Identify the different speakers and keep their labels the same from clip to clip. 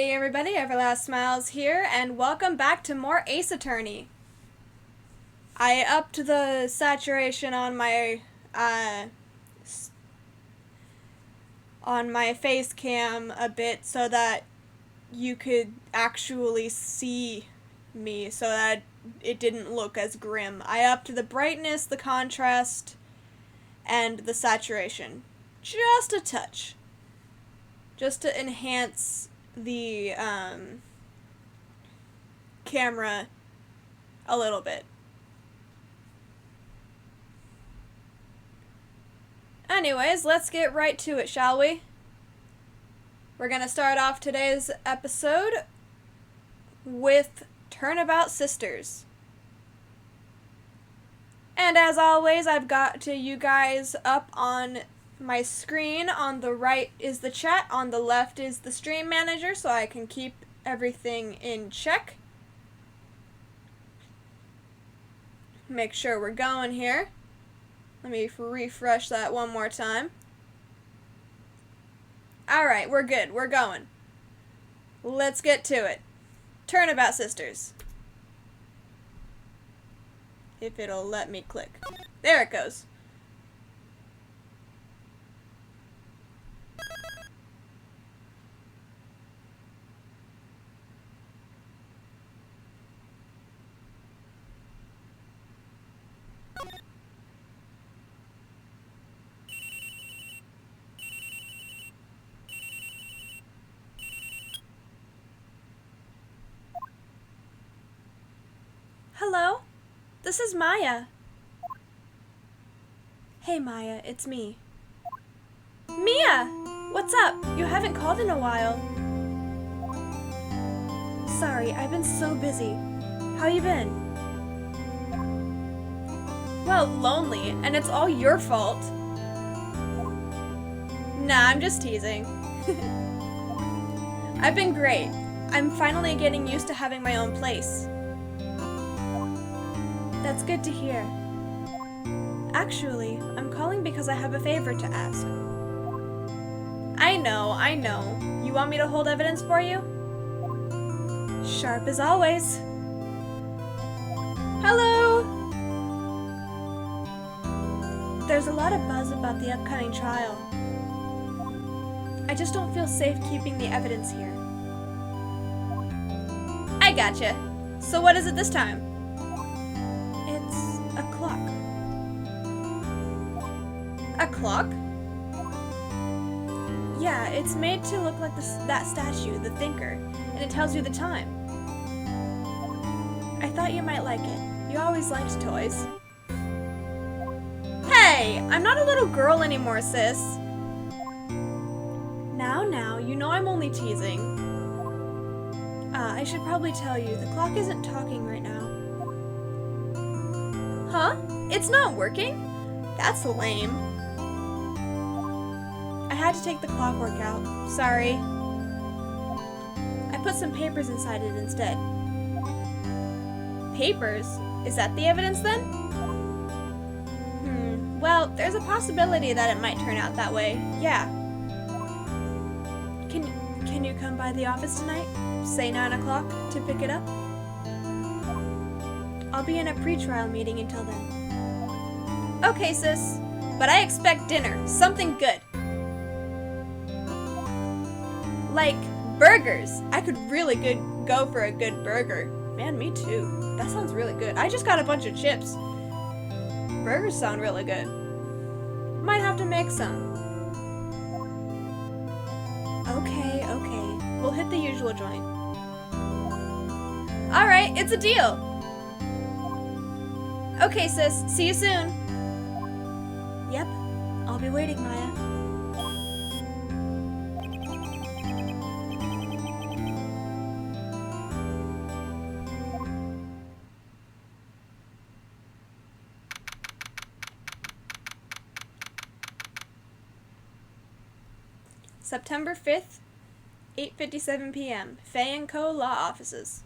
Speaker 1: Hey everybody, Everlast Smiles here, and welcome back to more Ace Attorney. I upped the saturation on my face cam a bit so that you could actually see me, so that it didn't look as grim. I upped the brightness, the contrast, and the saturation. Just a touch. Just to enhance the camera a little bit. Anyways, let's get right to it, shall we? We're gonna start off today's episode with Turnabout Sisters. And as always, I've got you guys up on my screen. On the right is the chat, on the left is the stream manager, so I can keep everything in check. Make sure we're going here. Let me refresh that one more time. Alright, we're good. We're going. Let's get to it. Turnabout Sisters. If it'll let me click. There it goes. Hello? This is Maya. Hey Maya, it's me. Mia! What's up? You haven't called in a while. Sorry, I've been so busy. How you been? Well, lonely, and it's all your fault. Nah, I'm just teasing. I've been great. I'm finally getting used to having my own place. That's good to hear. Actually, I'm calling because I have a favor to ask. I know. You want me to hold evidence for you? Sharp as always. Hello! There's a lot of buzz about the upcoming trial. I just don't feel safe keeping the evidence here. I gotcha. So what is it this time? It's a clock. A clock? Yeah, it's made to look like that statue, the Thinker, and it tells you the time. I thought you might like it. You always liked toys. Hey! I'm not a little girl anymore, sis. Now, you know I'm only teasing. I should probably tell you, the clock isn't talking right now. Huh? It's not working? That's lame. I had to take the clockwork out. Sorry. I put some papers inside it instead. Papers? Is that the evidence then? Well, there's a possibility that it might turn out that way. Yeah. Can you come by the office tonight? Say 9 o'clock to pick it up? I'll be in a pre-trial meeting until then. Okay, sis. But I expect dinner. Something good. Like burgers. I could really go for a good burger. Man, me too. That sounds really good. I just got a bunch of chips. Burgers sound really good. Might have to make some. Okay. We'll hit the usual joint. Alright, it's a deal. Okay, sis. See you soon. Yep. I'll be waiting, Maya. September 5th, 8:57 p.m. Fey & Co. Law Offices.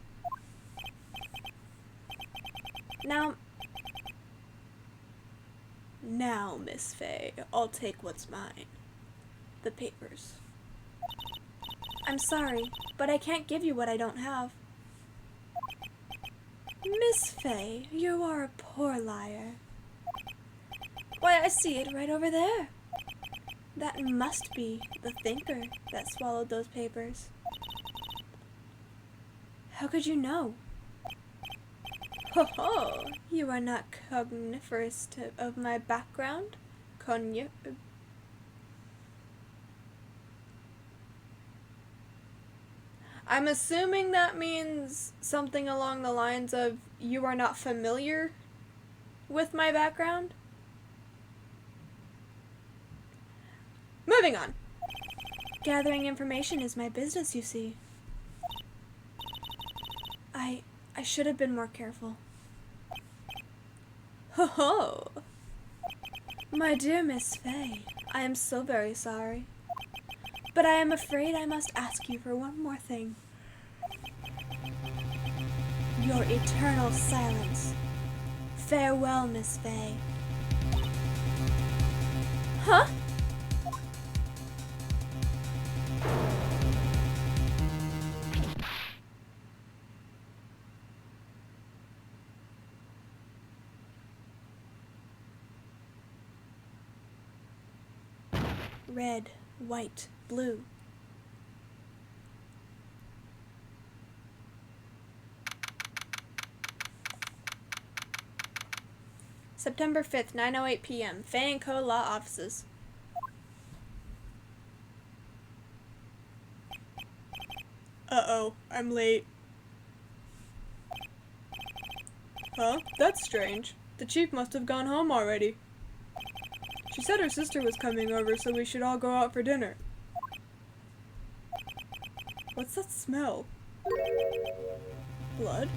Speaker 1: Now, Miss Fey, I'll take what's mine. The papers. I'm sorry, but I can't give you what I don't have. Miss Fey, you are a poor liar. Why, I see it right over there. That must be the thinker that swallowed those papers. How could you know? Ho ho! You are not cogniferous of my background? I'm assuming that means something along the lines of you are not familiar with my background? Moving on. Gathering information is my business, you see. I should have been more careful. Ho ho! My dear Miss Fey, I am so very sorry. But I am afraid I must ask you for one more thing. Your eternal silence. Farewell, Miss Fey. Huh? Red, white, blue. September 5th, 9:08 p.m. Fey & Co. Law Offices. Uh-oh, I'm late. Huh? That's strange. The chief must have gone home already. She said her sister was coming over, so we should all go out for dinner. What's that smell? Blood?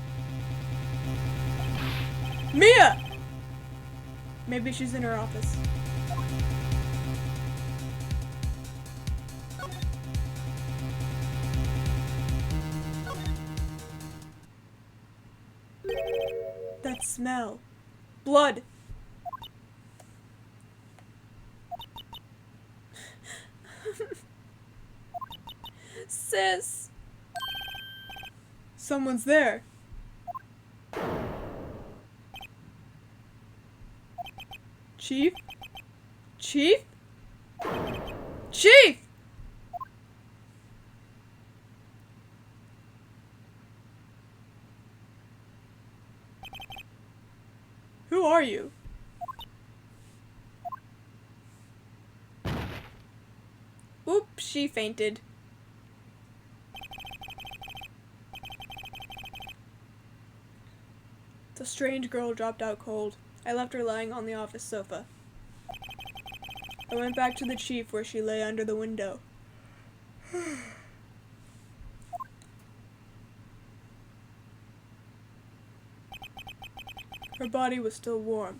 Speaker 1: Mia! Maybe she's in her office. That smell. Blood! Sis! Someone's there. Chief? Chief? Chief! Who are you? Oops, she fainted. The strange girl dropped out cold. I left her lying on the office sofa. I went back to the chief where she lay under the window. Her body was still warm.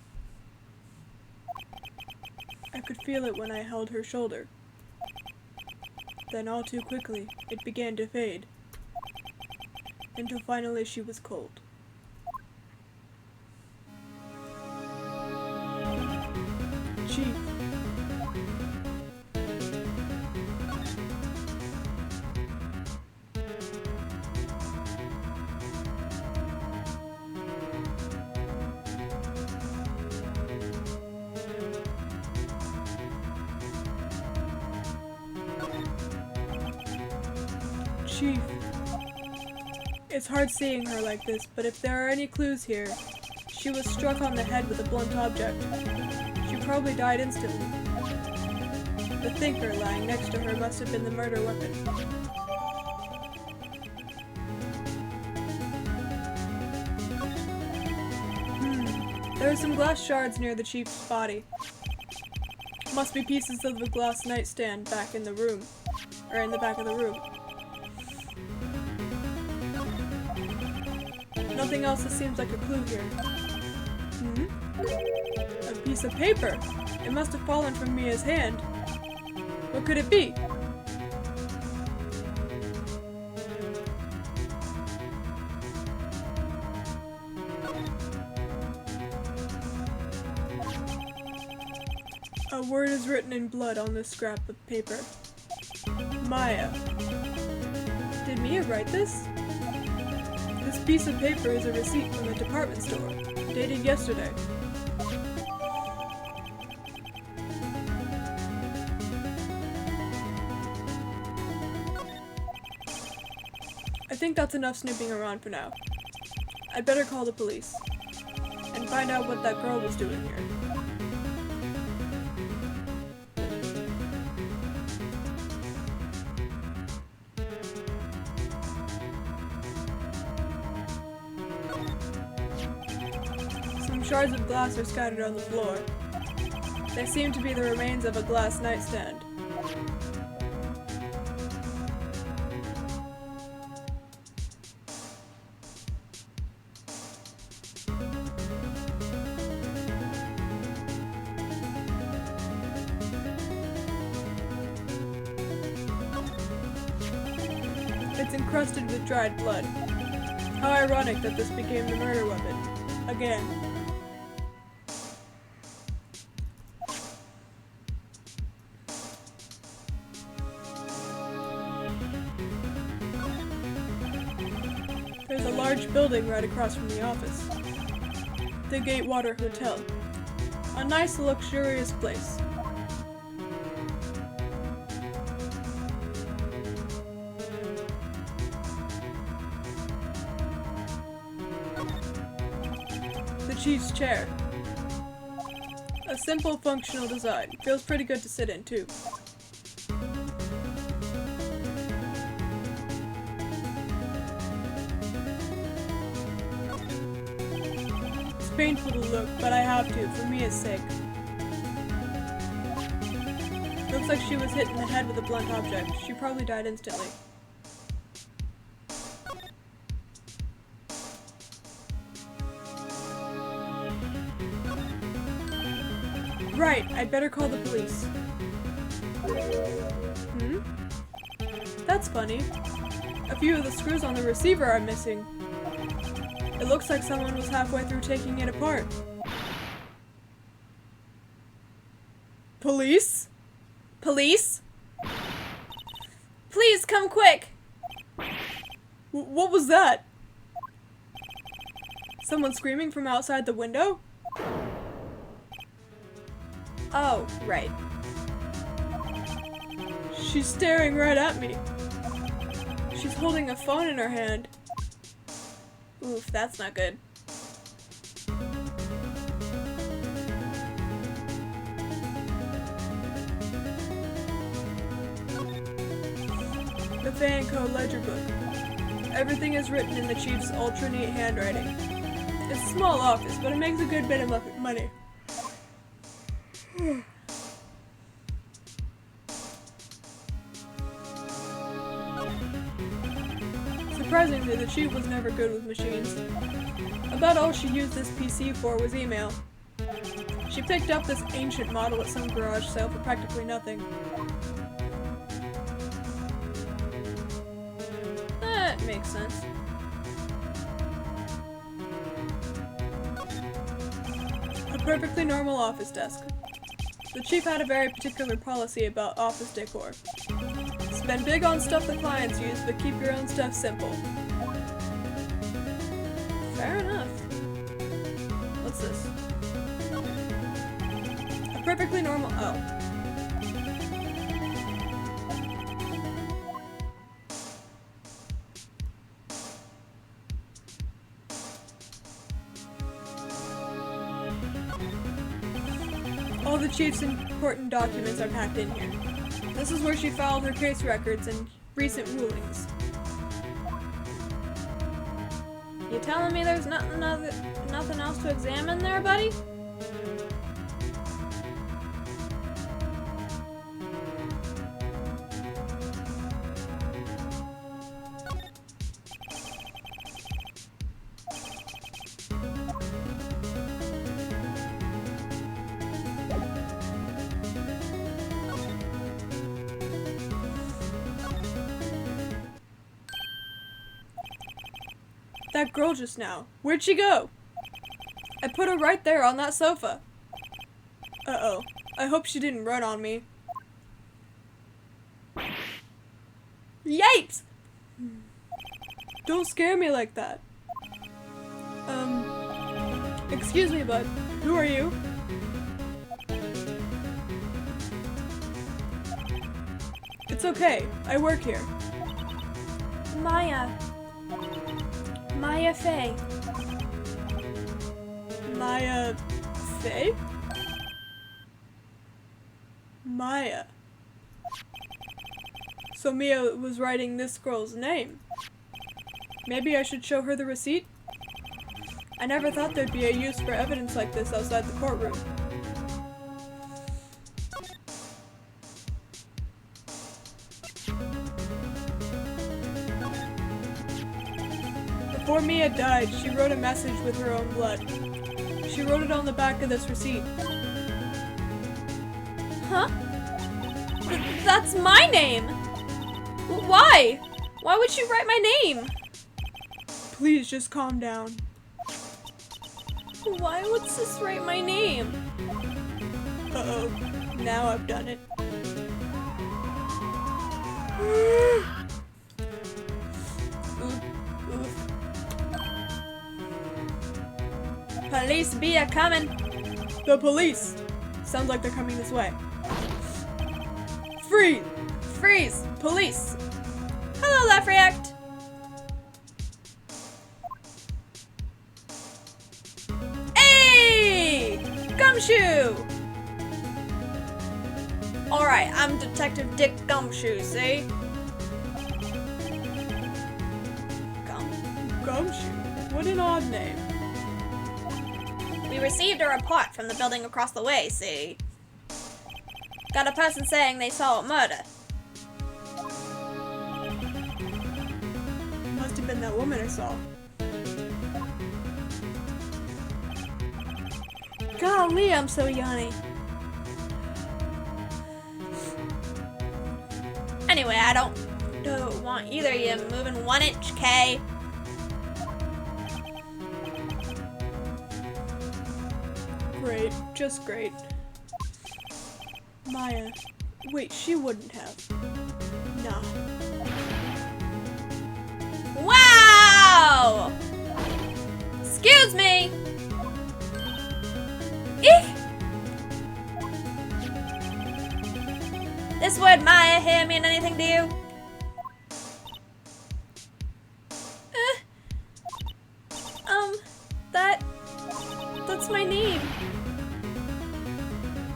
Speaker 1: I could feel it when I held her shoulder. Then all too quickly, it began to fade, until finally she was cold. Chief. Chief. It's hard seeing her like this, but if there are any clues here, she was struck on the head with a blunt object. She probably died instantly. The thinker lying next to her must have been the murder weapon. There are some glass shards near the chief's body. Must be pieces of the glass nightstand back in the room, or in the back of the room. Nothing else that seems like a clue here. A piece of paper. It must have fallen from Mia's hand. What could it be? A word is written in blood on this scrap of paper. Maya. Did Mia write this? This piece of paper is a receipt from a department store, dated yesterday. I think that's enough snooping around for now. I'd better call the police and find out what that girl was doing here. Some shards of glass are scattered on the floor. They seem to be the remains of a glass nightstand. It's encrusted with dried blood. How ironic that this became the murder weapon. Again. There's a large building right across from the office. The Gatewater Hotel. A nice, luxurious place. The chief's chair. A simple, functional design. Feels pretty good to sit in, too. It's painful to look, but I have to, for Mia's sake. Looks like she was hit in the head with a blunt object. She probably died instantly. Right, I'd better call the police. That's funny. A few of the screws on the receiver are missing. It looks like someone was halfway through taking it apart. Police? Police? Please come quick! What was that? Someone screaming from outside the window? Oh, right. She's staring right at me. She's holding a phone in her hand. Oof, that's not good. The Fey & Co. ledger book. Everything is written in the chief's ultra neat handwriting. It's a small office, but it makes a good bit of money. Surprisingly, the chief was never good with machines. About all she used this PC for was email. She picked up this ancient model at some garage sale for practically nothing. That makes sense. A perfectly normal office desk. The chief had a very particular policy about office decor. Spend big on stuff the clients use, but keep your own stuff simple. Fair enough. What's this? A perfectly normal— oh. All the chief's important documents are packed in here. This is where she filed her case records and recent rulings. You telling me there's nothing else to examine there, buddy? That girl just now. Where'd she go? I put her right there on that sofa. Uh-oh. I hope she didn't run on me. Yipes! Don't scare me like that. Excuse me, bud. Who are you? It's okay. I work here. Mia Fey. Mia Fey? Mia. So Mia was writing this girl's name. Maybe I should show her the receipt? I never thought there'd be a use for evidence like this outside the courtroom. Before Mia died, she wrote a message with her own blood. She wrote it on the back of this receipt. Huh? That's my name! Why? Why would she write my name? Please just calm down. Why would sis write my name? Uh-oh. Now I've done it. Oof. Police be a-comin'. The police! Sounds like they're coming this way. Freeze! Freeze! Police! Hello, Lafayette! Hey! Gumshoe! Alright, I'm Detective Dick Gumshoe, see? Gumshoe? What an odd name.
Speaker 2: We received a report from the building across the way, see? Got a person saying they saw a murder.
Speaker 1: Must have been that woman I saw. Golly, I'm so yawny.
Speaker 2: Anyway, I don't want either of you moving 1 inch, Kay.
Speaker 1: Great, just great. Mia. Wait, she wouldn't have. Nah.
Speaker 2: Wow! Excuse me! Eek! This word Maya here mean anything to you?
Speaker 1: That's my name.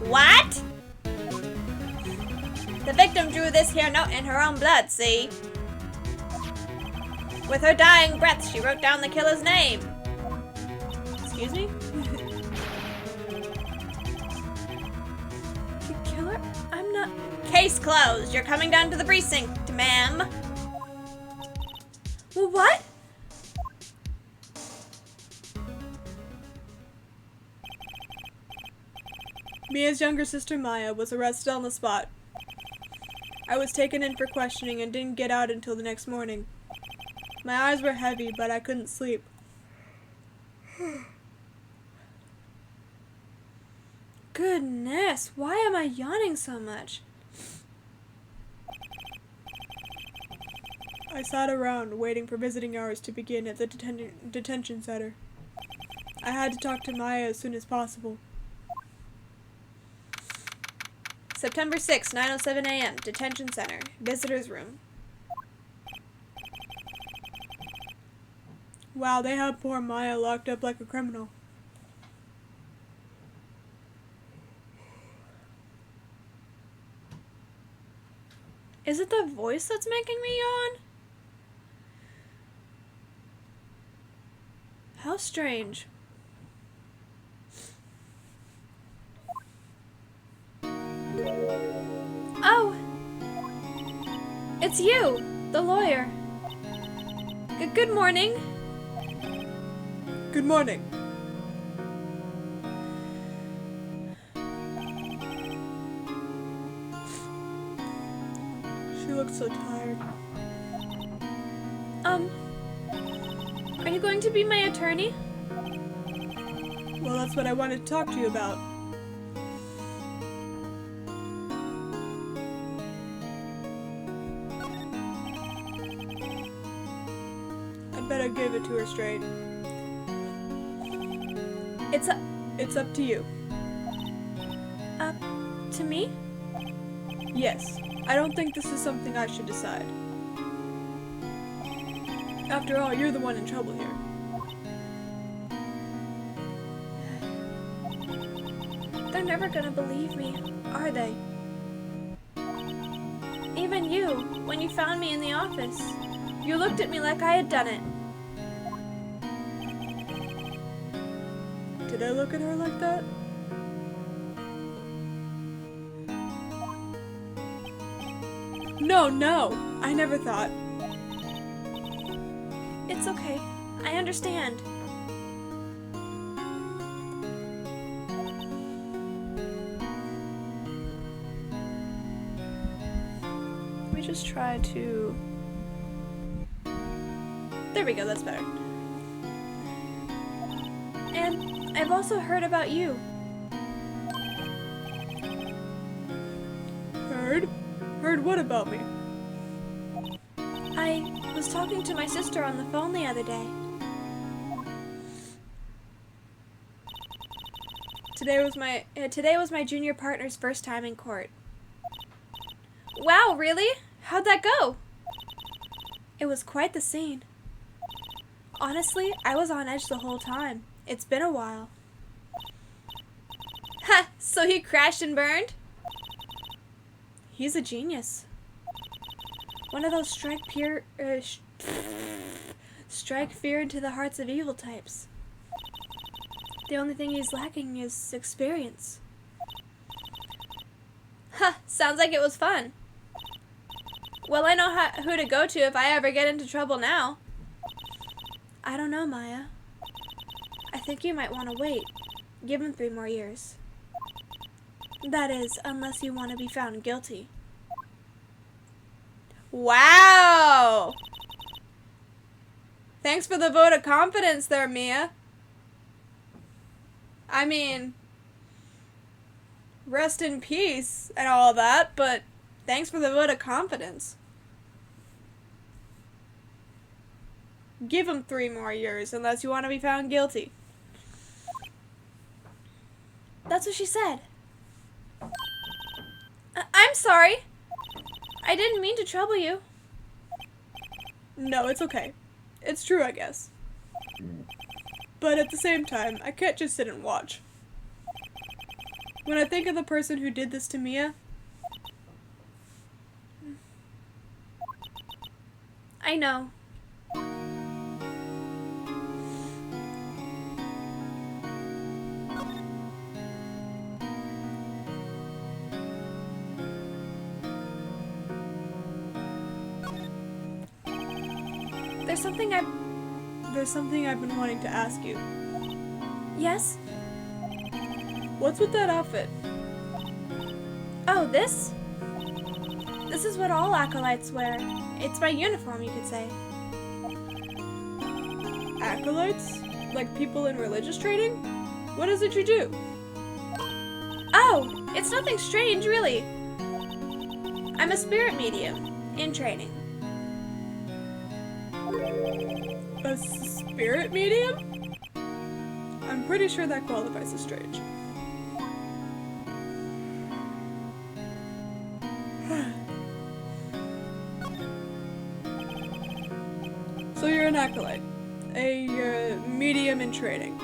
Speaker 2: What? The victim drew this here note in her own blood, see? With her dying breath, she wrote down the killer's name.
Speaker 1: Excuse me? Killer? I'm not...
Speaker 2: Case closed. You're coming down to the precinct, ma'am.
Speaker 1: Well, what? Mia's younger sister Mia was arrested on the spot. I was taken in for questioning and didn't get out until the next morning. My eyes were heavy, but I couldn't sleep. Goodness, why am I yawning so much? I sat around waiting for visiting hours to begin at the detention center. I had to talk to Mia as soon as possible.
Speaker 2: September 6, 9:07 a.m. Detention Center. Visitor's room.
Speaker 1: Wow, they have poor Mia locked up like a criminal. Is it the voice that's making me yawn? How strange. Oh! It's you, the lawyer. Good morning. Good morning. She looks so tired. Are you going to be my attorney? Well, that's what I wanted to talk to you about. gonna give it to her straight. It's up to you.
Speaker 2: Up to me?
Speaker 1: Yes. I don't think this is something I should decide. After all, you're the one in trouble here.
Speaker 2: They're never gonna believe me, are they? Even you, when you found me in the office, you looked at me like I had done it.
Speaker 1: Did I look at her like that? No, I never thought.
Speaker 2: It's okay. I understand.
Speaker 1: We just try to... There we go, that's better.
Speaker 2: And I've also heard about you.
Speaker 1: Heard? Heard what about me?
Speaker 2: I was talking to my sister on the phone the other day. Today was my junior partner's first time in court. Wow, really? How'd that go? It was quite the scene. Honestly, I was on edge the whole time. It's been a while. Ha! So he crashed and burned? He's a genius. One of those strike fear into the hearts of evil types. The only thing he's lacking is experience. Huh, sounds like it was fun. Well, I know who to go to if I ever get into trouble now. I don't know, Maya. I think you might want to wait. Give him 3 more years. That is, unless you want to be found guilty.
Speaker 1: Wow! Thanks for the vote of confidence there, Mia. I mean, rest in peace and all that, but thanks for the vote of confidence. Give him 3 more years unless you want to be found guilty.
Speaker 2: That's what she said. I'm sorry. I didn't mean to trouble you.
Speaker 1: No, it's okay. It's true, I guess. But at the same time, I can't just sit and watch. When I think of the person who did this to Mia,
Speaker 2: I know.
Speaker 1: There's something I've been wanting to ask you.
Speaker 2: Yes?
Speaker 1: What's with that outfit?
Speaker 2: Oh, this? This is what all acolytes wear. It's my uniform, you could say.
Speaker 1: Acolytes? Like people in religious training? What is it you do?
Speaker 2: Oh, it's nothing strange, really. I'm a spirit medium in training.
Speaker 1: A spirit medium? I'm pretty sure that qualifies as strange. So you're an acolyte. A medium in training.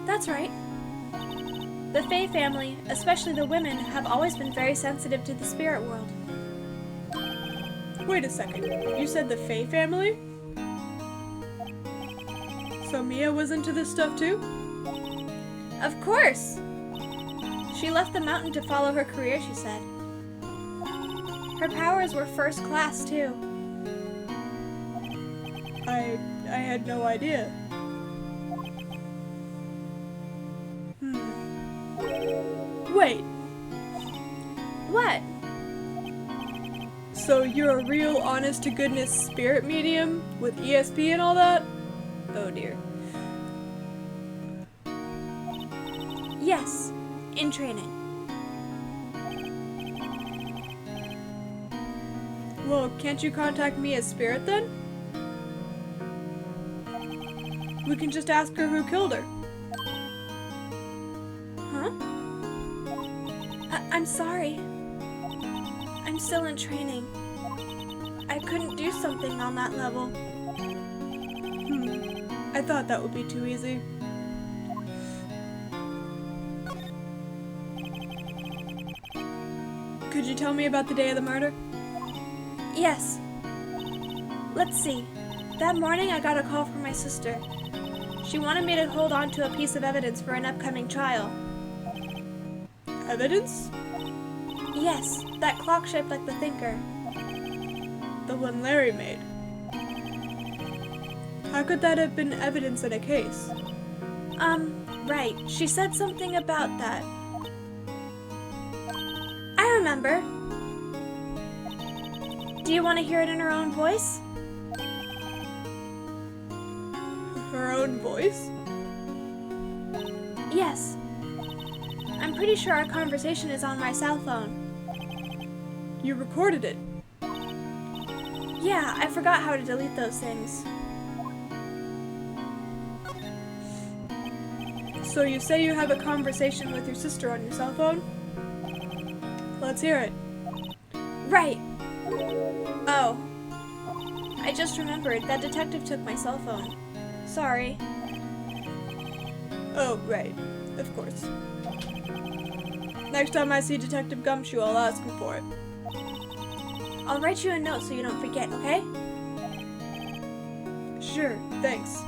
Speaker 2: That's right. The Fey family, especially the women, have always been very sensitive to the spirit world.
Speaker 1: Wait a second. You said the Fey family? So Mia was into this stuff too?
Speaker 2: Of course! She left the mountain to follow her career, she said. Her powers were first class, too.
Speaker 1: I had no idea. Wait.
Speaker 2: What?
Speaker 1: So you're a real honest-to-goodness spirit medium with ESP and all that? Oh dear.
Speaker 2: Yes, in training.
Speaker 1: Well, can't you contact me as spirit then? We can just ask her who killed her.
Speaker 2: Huh? I'm sorry. I'm still in training. I couldn't do something on that level.
Speaker 1: I thought that would be too easy. Could you tell me about the day of the murder?
Speaker 2: Yes. Let's see. That morning I got a call from my sister. She wanted me to hold on to a piece of evidence for an upcoming trial.
Speaker 1: Evidence?
Speaker 2: Yes, that clock shaped like the thinker.
Speaker 1: The one Larry made. How could that have been evidence in a case?
Speaker 2: Right. She said something about that. I remember. Do you want to hear it in her own voice?
Speaker 1: Her own voice?
Speaker 2: Yes. I'm pretty sure our conversation is on my cell phone.
Speaker 1: You recorded it.
Speaker 2: Yeah, I forgot how to delete those things.
Speaker 1: So you say you have a conversation with your sister on your cell phone? Let's hear it.
Speaker 2: Right. Oh. I just remembered that detective took my cell phone. Sorry.
Speaker 1: Oh, right. Of course. Next time I see Detective Gumshoe, I'll ask him for it.
Speaker 2: I'll write you a note so you don't forget, okay?
Speaker 1: Sure, thanks.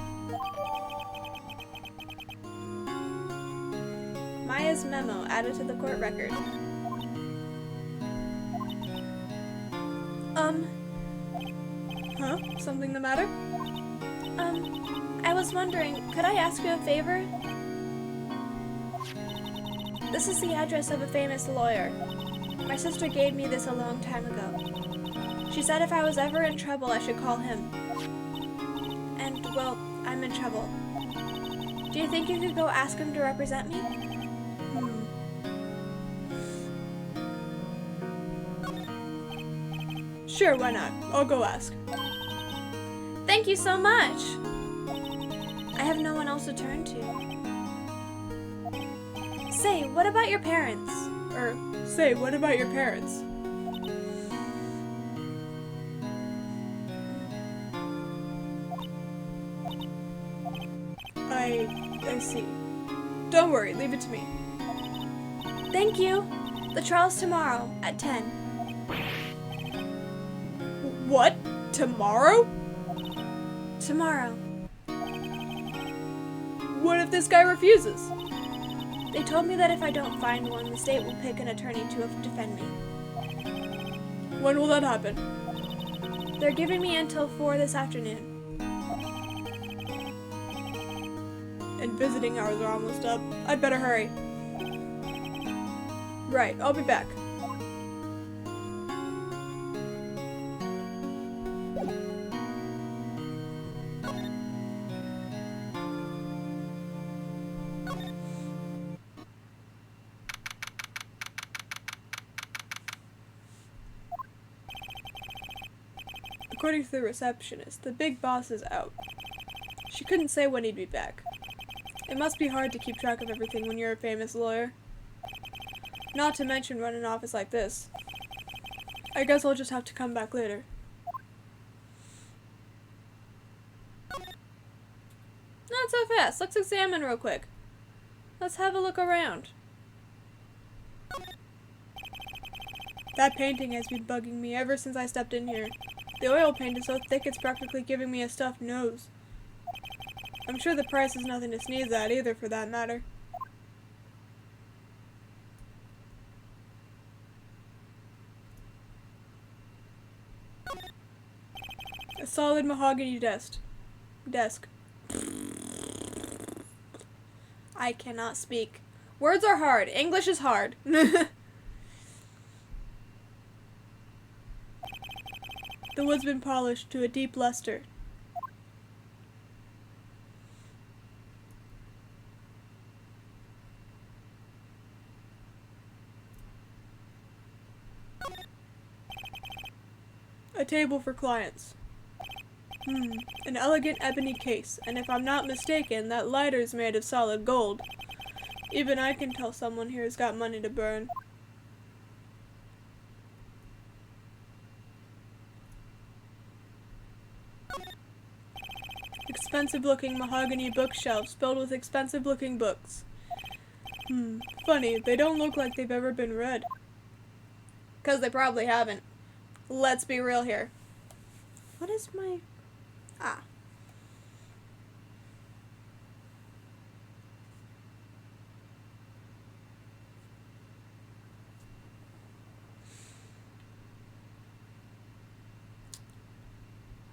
Speaker 2: Maya's memo added to the court record.
Speaker 1: Huh? Something the matter?
Speaker 2: I was wondering, could I ask you a favor? This is the address of a famous lawyer. My sister gave me this a long time ago. She said if I was ever in trouble, I should call him. And, well, I'm in trouble. Do you think you could go ask him to represent me?
Speaker 1: Sure, why not? I'll go ask.
Speaker 2: Thank you so much! I have no one else to turn to. Say, what about your parents?
Speaker 1: Say, what about your parents? I see. Don't worry, leave it to me.
Speaker 2: Thank you. The trial's tomorrow at 10.
Speaker 1: What? Tomorrow?
Speaker 2: Tomorrow.
Speaker 1: What if this guy refuses?
Speaker 2: They told me that if I don't find one, the state will pick an attorney to defend me.
Speaker 1: When will that happen?
Speaker 2: They're giving me until 4 this afternoon.
Speaker 1: And visiting hours are almost up. I'd better hurry. Right, I'll be back. According to the receptionist, the big boss is out. She couldn't say when he'd be back. It must be hard to keep track of everything when you're a famous lawyer. Not to mention run an office like this. I guess I'll just have to come back later. Not so fast. Let's examine real quick. Let's have a look around. That painting has been bugging me ever since I stepped in here. The oil paint is so thick it's practically giving me a stuffed nose. I'm sure the price is nothing to sneeze at either, for that matter. A solid mahogany desk. I cannot speak. Words are hard. English is hard. The wood's been polished to a deep luster. A table for clients. An elegant ebony case, and if I'm not mistaken, that lighter's made of solid gold. Even I can tell someone here's got money to burn. Expensive-looking mahogany bookshelves filled with expensive-looking books. Funny, they don't look like they've ever been read. 'Cause they probably haven't. Let's be real here. What is my... Ah.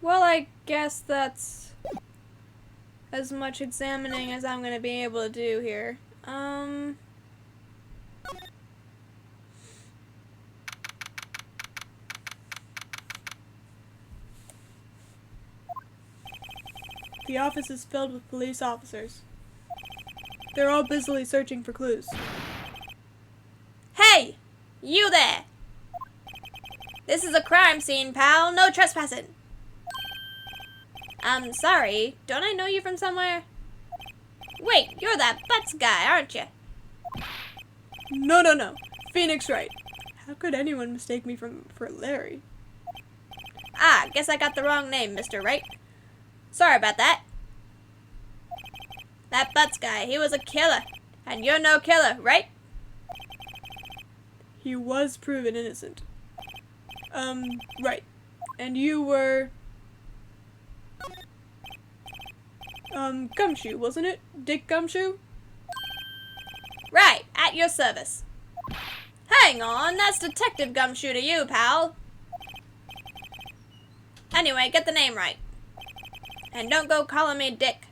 Speaker 1: Well, I guess that's as much examining as I'm gonna be able to do here. The office is filled with police officers. They're all busily searching for clues.
Speaker 2: Hey! You there! This is a crime scene, pal. No trespassing. I'm sorry. Don't I know you from somewhere? Wait, you're that Butts guy, aren't you?
Speaker 1: No. Phoenix Wright. How could anyone mistake me for Larry?
Speaker 2: Ah, guess I got the wrong name, Mr. Wright. Sorry about that. That Butts guy, he was a killer. And you're no killer, right?
Speaker 1: He was proven innocent. Right. And you were... Gumshoe, wasn't it? Dick Gumshoe?
Speaker 2: Right, at your service. Hang on, that's Detective Gumshoe to you, pal. Anyway, get the name right. And don't go calling me Dick.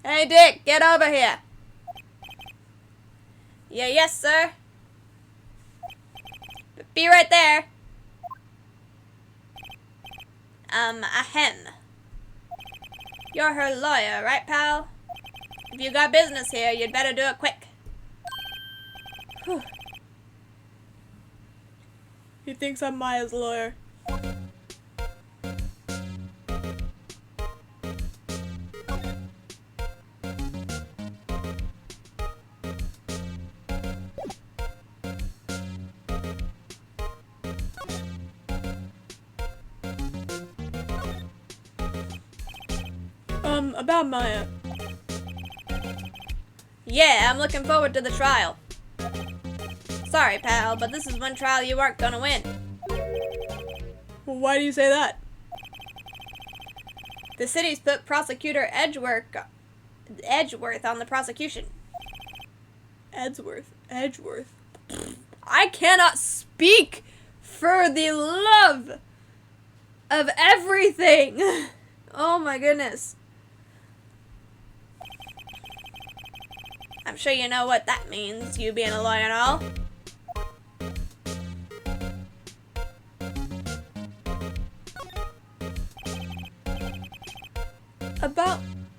Speaker 2: Hey, Dick, get over here. Yeah, yes, sir. Be right there. Ahem. You're her lawyer, right, pal? If you got business here, you'd better do it quick. Whew.
Speaker 1: He thinks I'm Maya's lawyer. About Maya.
Speaker 2: Yeah, I'm looking forward to the trial. Sorry, pal, but this is one trial you aren't gonna win.
Speaker 1: Well, why do you say that?
Speaker 2: The city's put prosecutor Edgeworth on the prosecution.
Speaker 1: Edgeworth.
Speaker 2: I cannot speak for the love of everything. Oh my goodness. I'm sure you know what that means, you being a lawyer and all.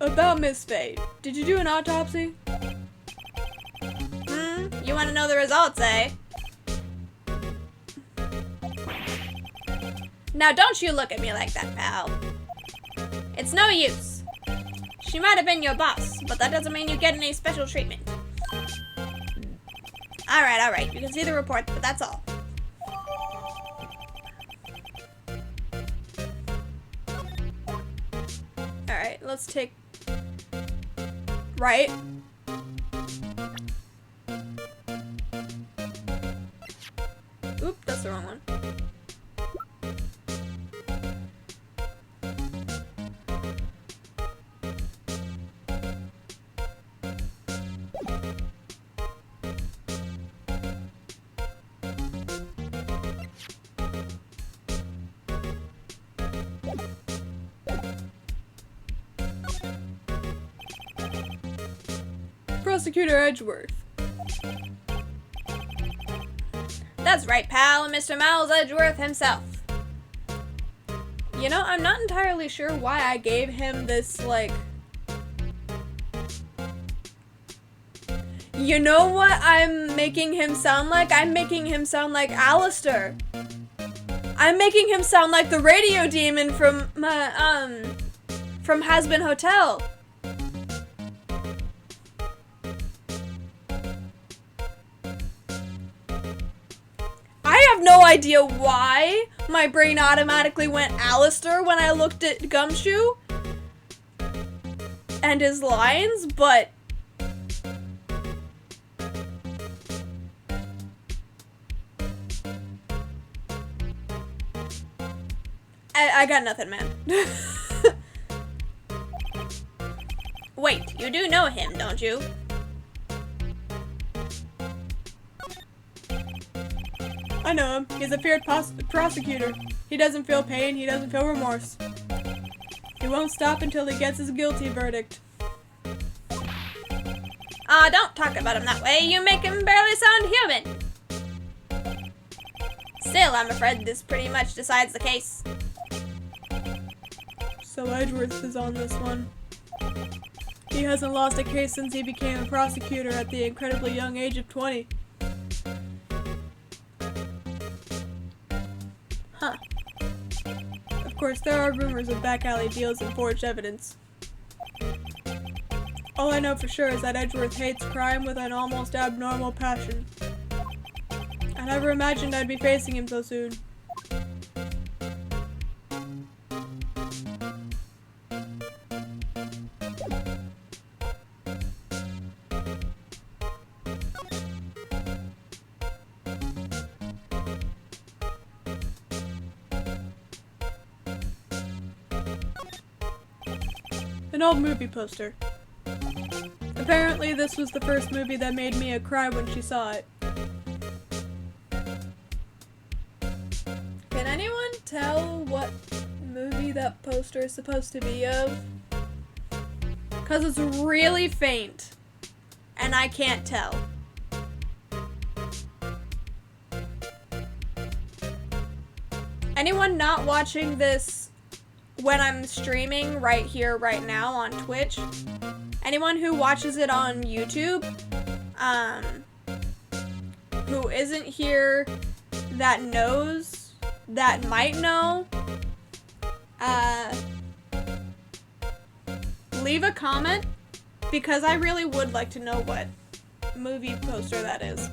Speaker 1: About Miss Fey. Did you do an autopsy?
Speaker 2: You want to know the results, eh? Now don't you look at me like that, pal. It's no use. She might have been your boss, but that doesn't mean you get any special treatment. Alright, you can see the report, but that's all.
Speaker 1: Alright, let's take... Right. Oop, that's the wrong one. Prosecutor Edgeworth.
Speaker 2: That's right, pal, Mr. Miles Edgeworth himself.
Speaker 1: You know, I'm not entirely sure why I gave him this, like... You know what I'm making him sound like? I'm making him sound like Alistair.
Speaker 2: I'm making him sound like the radio demon from Has-Been Hotel. I have no idea why my brain automatically went Alistair when I looked at Gumshoe and his lines, but I got nothing, man. Wait, you do know him, don't you?
Speaker 1: I know him. He's a feared prosecutor. He doesn't feel pain, he doesn't feel remorse. He won't stop until he gets his guilty verdict.
Speaker 2: Don't talk about him that way. You make him barely sound human. Still, I'm afraid this pretty much decides the case.
Speaker 1: So Edgeworth is on this one. He hasn't lost a case since he became a prosecutor at the incredibly young age of 20.
Speaker 2: Huh.
Speaker 1: Of course, there are rumors of back alley deals and forged evidence. All I know for sure is that Edgeworth hates crime with an almost abnormal passion. I never imagined I'd be facing him so soon. An old movie poster. Apparently, this was the first movie that made Mia cry when she saw it.
Speaker 2: Can anyone tell what movie that poster is supposed to be of?
Speaker 1: Cause it's really faint.
Speaker 2: And I can't tell. Anyone not watching this when I'm streaming right here, right now on Twitch? Anyone who watches it on YouTube, who isn't here that knows, that might know, leave a comment, because I really would like to know what movie poster that is.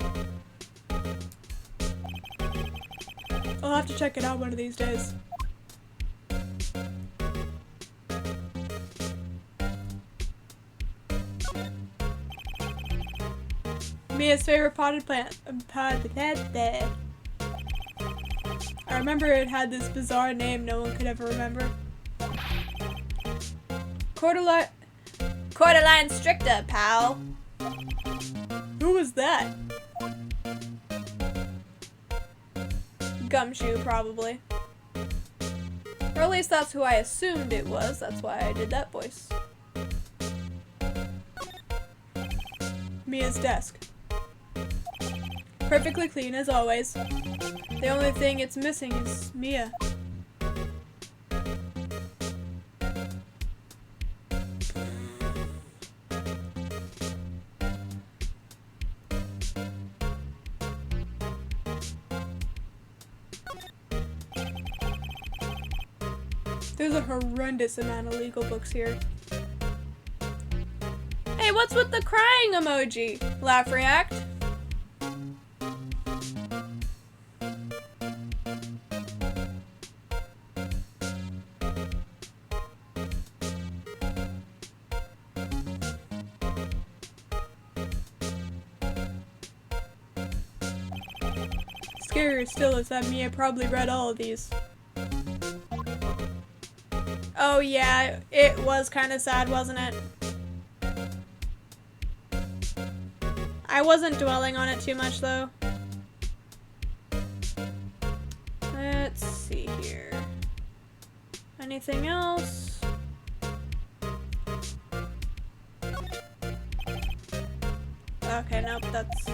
Speaker 1: I'll have to check it out one of these days. Mia's favorite potted plant. I remember it had this bizarre name no one could ever remember.
Speaker 2: Cordyline stricta, pal.
Speaker 1: Who was that?
Speaker 2: Gumshoe, probably. Or at least that's who I assumed it was. That's why I did that voice.
Speaker 1: Mia's desk. Perfectly clean as always. The only thing it's missing is Mia. There's a horrendous amount of legal books here.
Speaker 2: Hey, what's with the crying emoji? Laugh react.
Speaker 1: Scarier still is that Mia probably read all of these.
Speaker 2: Oh yeah, it was kind of sad, wasn't it? I wasn't dwelling on it too much though. Let's see here. Anything else? Okay, nope, that's...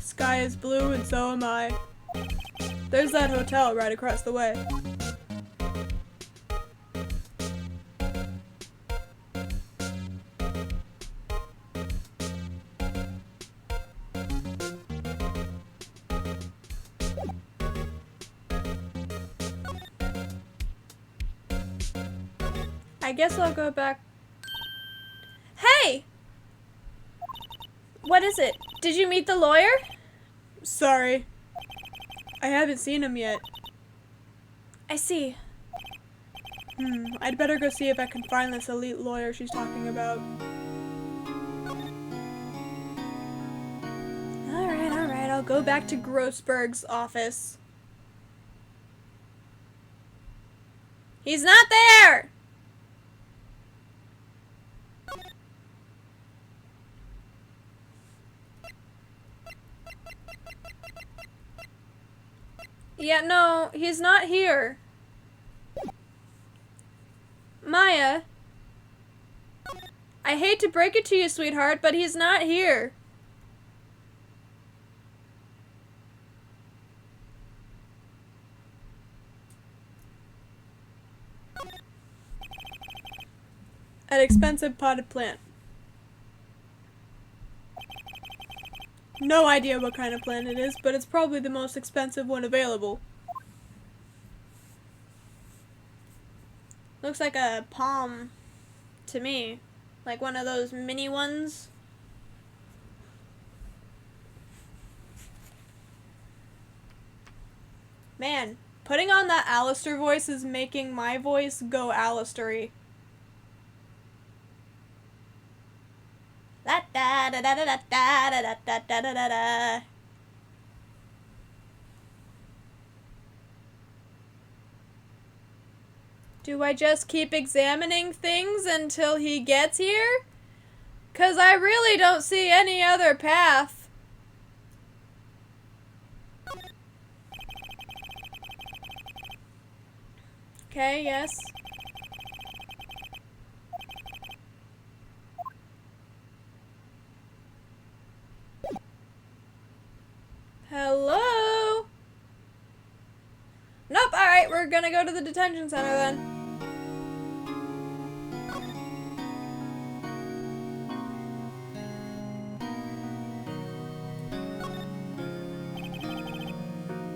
Speaker 1: Sky is blue and so am I. There's that hotel right across the way.
Speaker 2: I guess I'll go back. Hey! What is it? Did you meet the lawyer?
Speaker 1: Sorry. I haven't seen him yet.
Speaker 2: I see.
Speaker 1: I'd better go see if I can find this elite lawyer she's talking about. Alright, I'll go back to Grossberg's office.
Speaker 2: He's not there! Yeah, no, he's not here. Maya, I hate to break it to you, sweetheart, but he's not here.
Speaker 1: An expensive potted plant. No idea what kind of plant it is, but it's probably the most expensive one available.
Speaker 2: Looks like a palm to me. Like one of those mini ones.
Speaker 1: Man, putting on that Alistair voice is making my voice go Alistair-y.
Speaker 2: La da da da da da da da da da da da da.
Speaker 1: Do I just keep examining things until he gets here? 'Cause I really don't see any other path. Okay, yes. Hello? Nope, alright, we're gonna go to the detention center then.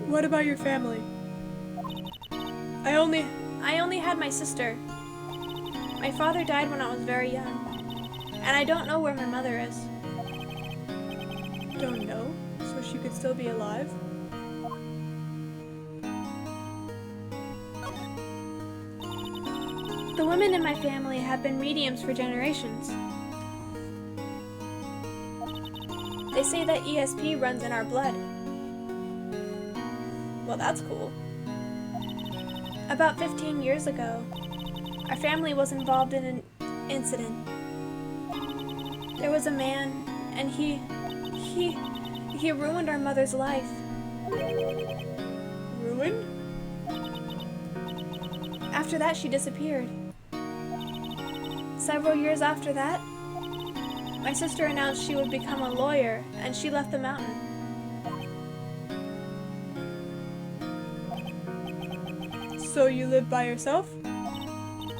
Speaker 1: What about your family? I only
Speaker 2: had my sister. My father died when I was very young. And I don't know where my mother is.
Speaker 1: don't know, so she could still be alive.
Speaker 2: The women in my family have been mediums for generations. They say that ESP runs in our blood.
Speaker 1: Well, that's cool.
Speaker 2: About 15 years ago, our family was involved in an incident. There was a man, and he ruined our mother's life.
Speaker 1: Ruined?
Speaker 2: After that, she disappeared. Several years after that, my sister announced she would become a lawyer, and she left the mountain.
Speaker 1: So you live by yourself?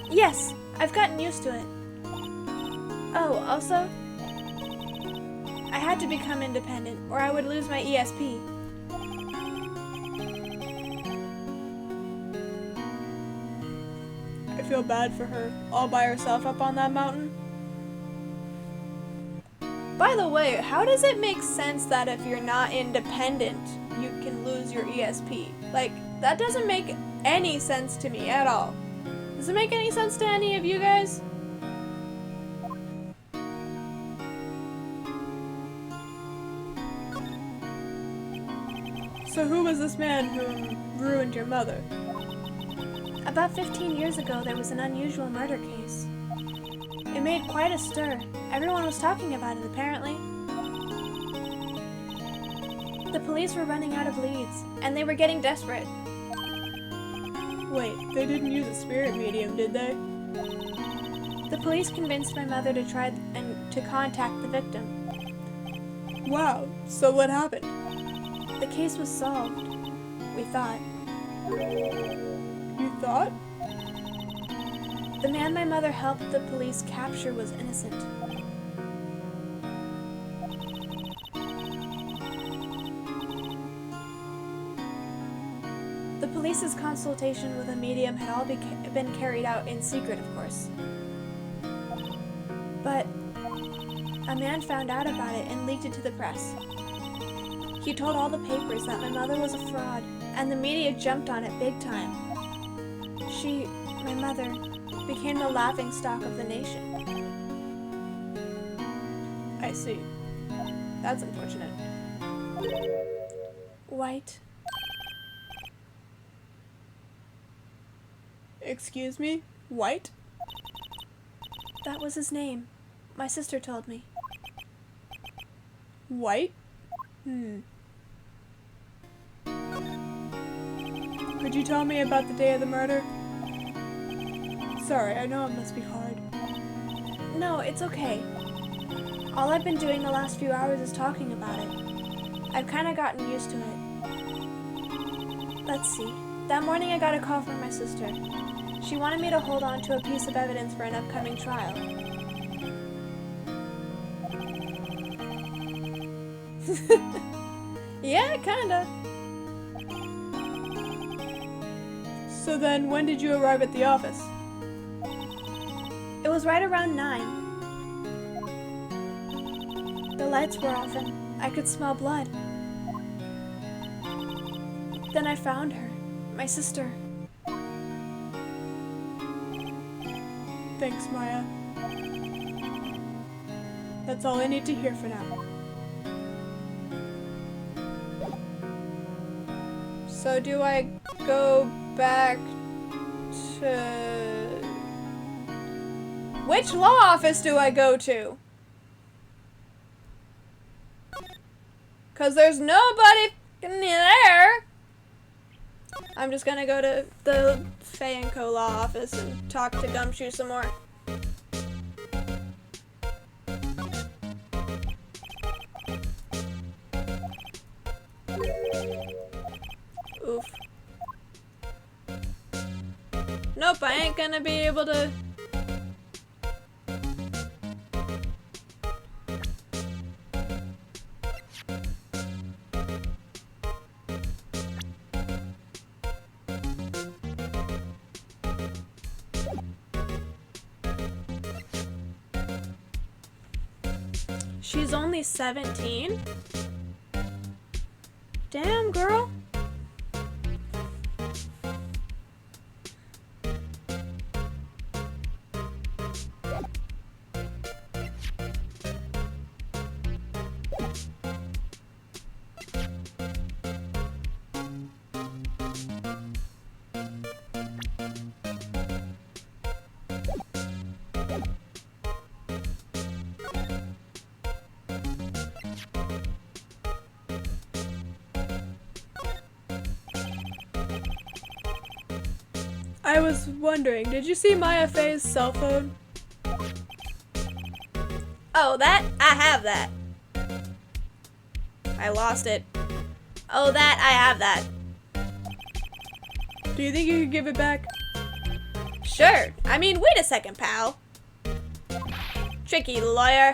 Speaker 2: Yes, I've gotten used to it. Oh, also, I had to become independent, or I would lose my ESP.
Speaker 1: I feel bad for her, all by herself up on that mountain. By the way, how does it make sense that if you're not independent, you can lose your ESP? Like, that doesn't make any sense to me at all. Does it make any sense to any of you guys? So who was this man who ruined your mother?
Speaker 2: About 15 years ago, there was an unusual murder case. It made quite a stir. Everyone was talking about it, apparently. The police were running out of leads, and they were getting desperate.
Speaker 1: Wait, they didn't use a spirit medium, did they?
Speaker 2: The police convinced my mother to try and to contact the victim.
Speaker 1: Wow, so what happened?
Speaker 2: The case was solved, we thought.
Speaker 1: You thought?
Speaker 2: The man my mother helped the police capture was innocent. The police police's consultation with a medium had all been carried out in secret, of course. But a man found out about it and leaked it to the press. He told all the papers that my mother was a fraud, and the media jumped on it big time. My mother, became the laughingstock of the nation.
Speaker 1: I see. That's unfortunate.
Speaker 2: White.
Speaker 1: Excuse me? White?
Speaker 2: That was his name. My sister told me.
Speaker 1: White? Could you tell me about the day of the murder? Sorry, I know it must be hard.
Speaker 2: No, it's okay. All I've been doing the last few hours is talking about it. I've kind of gotten used to it. Let's see. That morning I got a call from my sister. She wanted me to hold on to a piece of evidence for an upcoming trial.
Speaker 1: Yeah, kinda. So then, when did you arrive at the office?
Speaker 2: It was right around 9. The lights were off and I could smell blood. Then I found her, my sister.
Speaker 1: Thanks, Maya. That's all I need to hear for now. So do I go back to... Which law office do I go to? 'Cause there's nobody there. I'm just gonna go to the Fey & Co. law office and talk to Gumshoe some more. Oof. Nope, I ain't gonna be able to... She's only 17? Damn, girl. I was wondering, did you see Mia Fey's cell phone?
Speaker 2: Oh, that? I have that. I lost it. Oh, that? I have that.
Speaker 1: Do you think you could give it back?
Speaker 2: Sure. I mean, wait a second, pal. Tricky lawyer.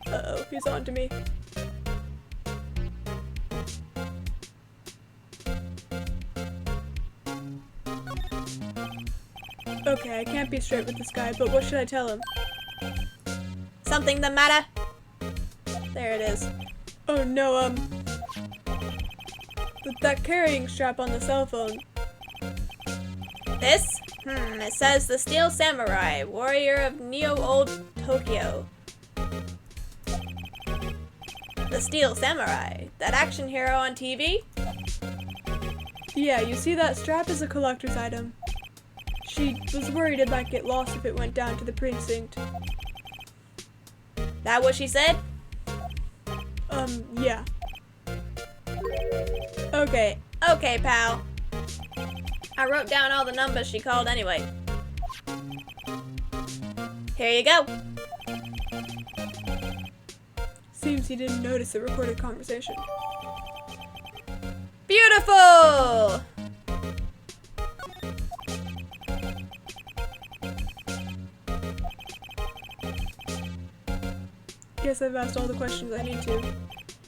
Speaker 1: Uh-oh, he's on to me. Okay, I can't be straight with this guy, but what should I tell him?
Speaker 2: Something the matter? There it is.
Speaker 1: Oh no, that carrying strap on the cell phone.
Speaker 2: This? It says the Steel Samurai, warrior of Neo-Old Tokyo. The Steel Samurai? That action hero on TV?
Speaker 1: Yeah, you see, that strap is a collector's item. She was worried it might get lost if it went down to the precinct.
Speaker 2: That what she said?
Speaker 1: Yeah.
Speaker 2: Okay, pal. I wrote down all the numbers she called anyway. Here you go.
Speaker 1: Seems he didn't notice the recorded conversation.
Speaker 2: Beautiful!
Speaker 1: Guess I've asked all the questions I need to.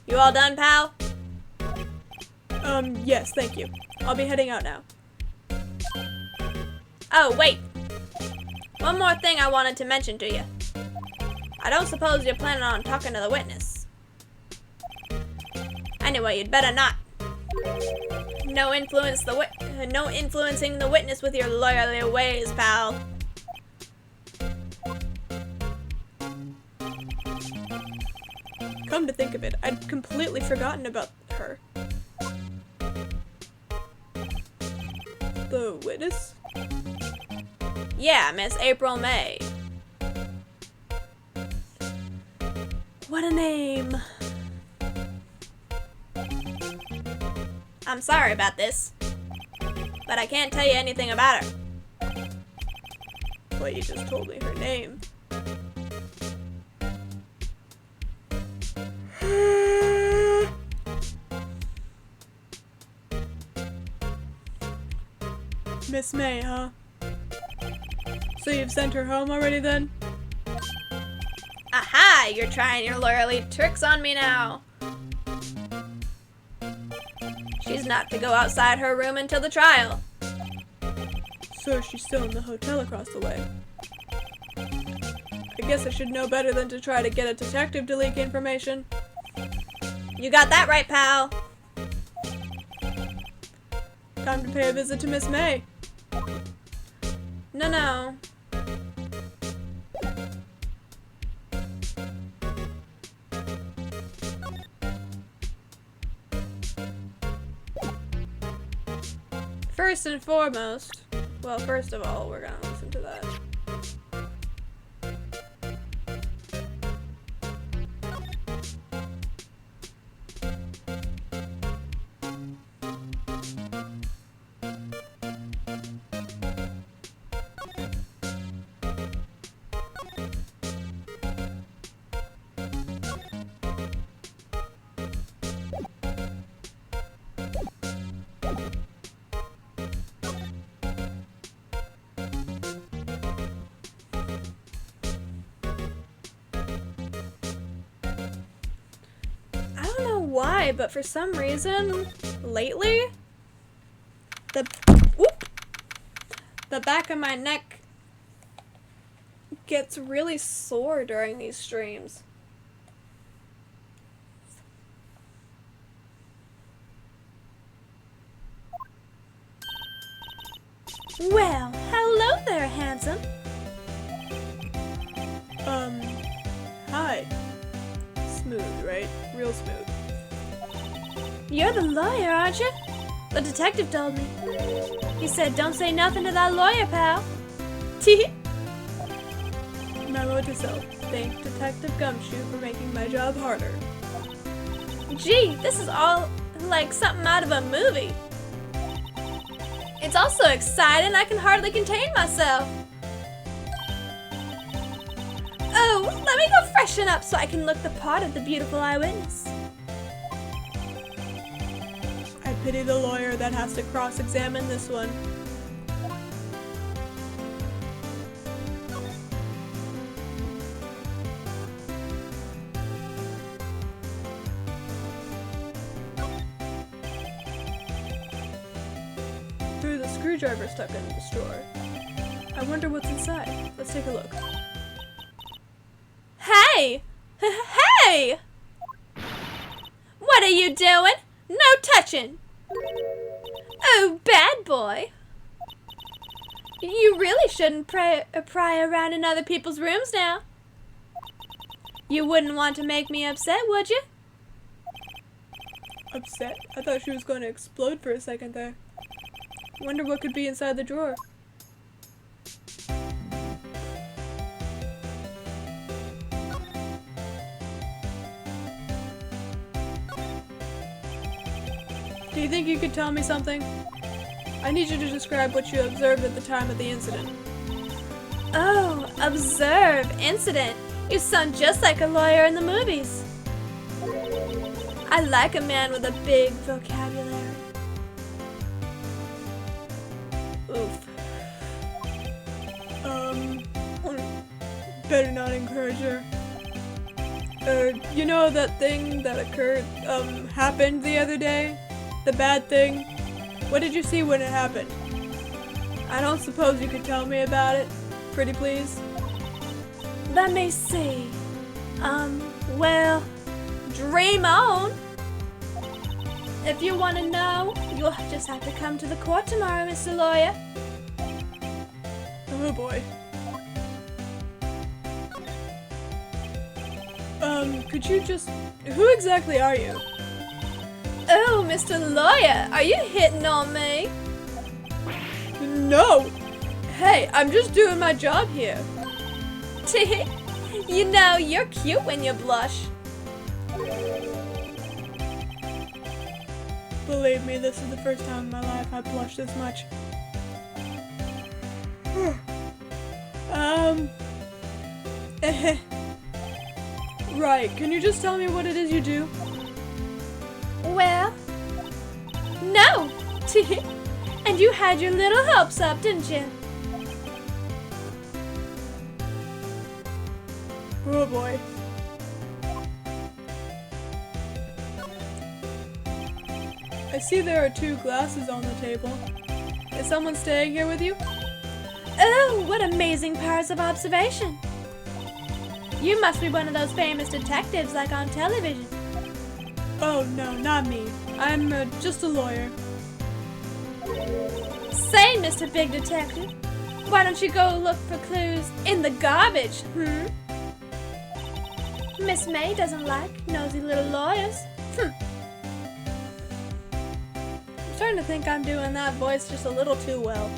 Speaker 2: You all done, pal?
Speaker 1: Yes, thank you. I'll be heading out now.
Speaker 2: Oh, wait. One more thing I wanted to mention to you. I don't suppose you're planning on talking to the witness. Anyway, you'd better not. No influencing the witness with your lawyerly ways, pal.
Speaker 1: Come to think of it, I'd completely forgotten about her. The witness?
Speaker 2: Yeah, Miss April May. What a name. I'm sorry about this, but I can't tell you anything about her.
Speaker 1: Well, you just told me her name. Miss May, huh? So you've sent her home already then?
Speaker 2: Aha! You're trying your lawyerly tricks on me now. She's not to go outside her room until the trial.
Speaker 1: So she's still in the hotel across the way. I guess I should know better than to try to get a detective to leak information.
Speaker 2: You got that right, pal.
Speaker 1: Time to pay a visit to Miss May.
Speaker 2: No. First and foremost, well, first of all, we're gonna listen to that. Why, but for some reason, lately, the back of my neck gets really sore during these streams. Well, hello there, handsome.
Speaker 1: Hi. Smooth, right? Real smooth.
Speaker 2: You're the lawyer, aren't you? The detective told me. He said, don't say nothing to that lawyer, pal. Tee.
Speaker 1: Memo to self. Thank Detective Gumshoe for making my job harder.
Speaker 2: Gee, this is all like something out of a movie. It's all so exciting I can hardly contain myself. Oh, let me go freshen up so I can look the part of the beautiful eyewitness.
Speaker 1: I pity the lawyer that has to cross-examine this one. There's a screwdriver stuck in this drawer. I wonder what's inside. Let's take a look.
Speaker 2: Hey! Hey! What are you doing? No touching! Oh, bad boy. You really shouldn't pry around in other people's rooms now. You wouldn't want to make me upset, would you?
Speaker 1: Upset? I thought she was going to explode for a second there. Wonder what could be inside the drawer. Do you think you could tell me something? I need you to describe what you observed at the time of the incident.
Speaker 2: Oh, observe, incident. You sound just like a lawyer in the movies. I like a man with a big vocabulary.
Speaker 1: Oof. Better not encourage her. You know that thing that occurred, happened the other day? The bad thing? What did you see when it happened? I don't suppose you could tell me about it, pretty please?
Speaker 2: Let me see. Well, dream on. If you want to know, you'll just have to come to the court tomorrow, Mr. Lawyer.
Speaker 1: Oh boy. Could you just... Who exactly are you?
Speaker 2: Oh, Mr. Lawyer, are you hitting on me?
Speaker 1: No! Hey, I'm just doing my job here.
Speaker 2: You know, you're cute when you blush.
Speaker 1: Believe me, this is the first time in my life I've blushed this much. Right, can you just tell me what it is you do?
Speaker 2: Well, no. And you had your little hopes up, didn't you?
Speaker 1: Oh boy. I see there are 2 glasses on the table. Is someone staying here with you?
Speaker 2: Oh, what amazing powers of observation. You must be one of those famous detectives like on television.
Speaker 1: Oh no, not me. I'm just a lawyer.
Speaker 2: Say, Mr. Big Detective, why don't you go look for clues in the garbage, Miss May doesn't like nosy little lawyers.
Speaker 1: I'm starting to think I'm doing that voice just a little too well.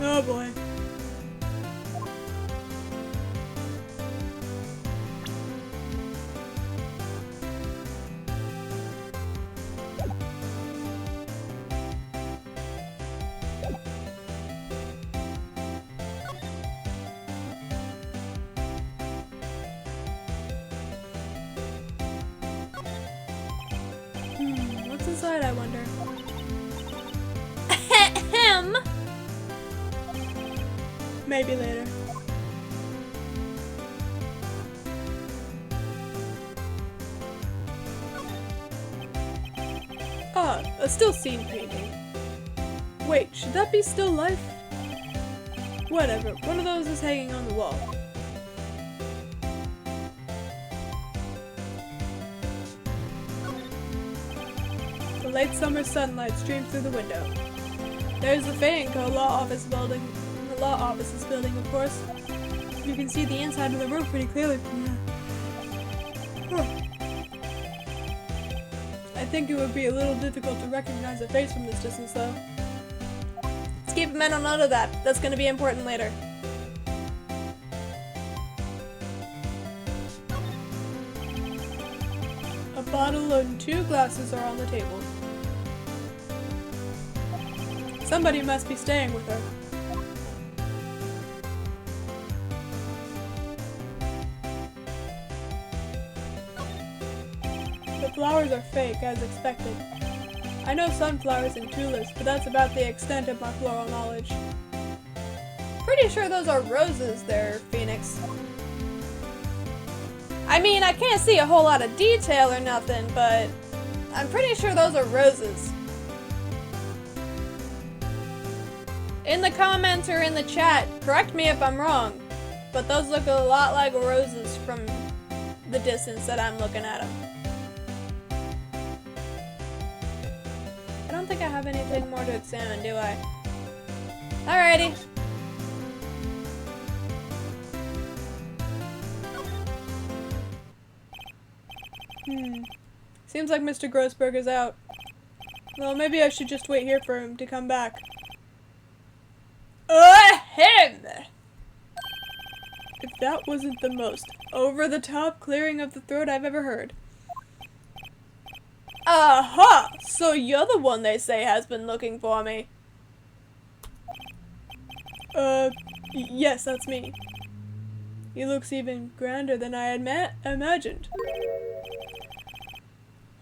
Speaker 1: Oh boy. What's inside, I wonder?
Speaker 2: Ahem.
Speaker 1: Maybe later. Ah, a still scene painting. Wait, should that be still life? Whatever, one of those is hanging on the wall. The late summer sunlight streams through the window. There's the Fey & Co. law offices building, of course. You can see the inside of the room pretty clearly from here. I think it would be a little difficult to recognize a face from this distance, though. Let's keep a mental note of that. That's going to be important later. A bottle and 2 glasses are on the table. Somebody must be staying with her. The flowers are fake, as expected. I know sunflowers and tulips, but that's about the extent of my floral knowledge. Pretty sure those are roses there, Phoenix. I mean, I can't see a whole lot of detail or nothing, but I'm pretty sure those are roses. In the comments or in the chat, correct me if I'm wrong, but those look a lot like roses from the distance that I'm looking at them. I don't think I have anything more to examine, do I? Alrighty. Seems like Mr. Grossberg is out. Well, maybe I should just wait here for him to come back. Ahem! If that wasn't the most over-the-top clearing of the throat I've ever heard. Aha! So you're the one they say has been looking for me. Yes, that's me. He looks even grander than I had imagined.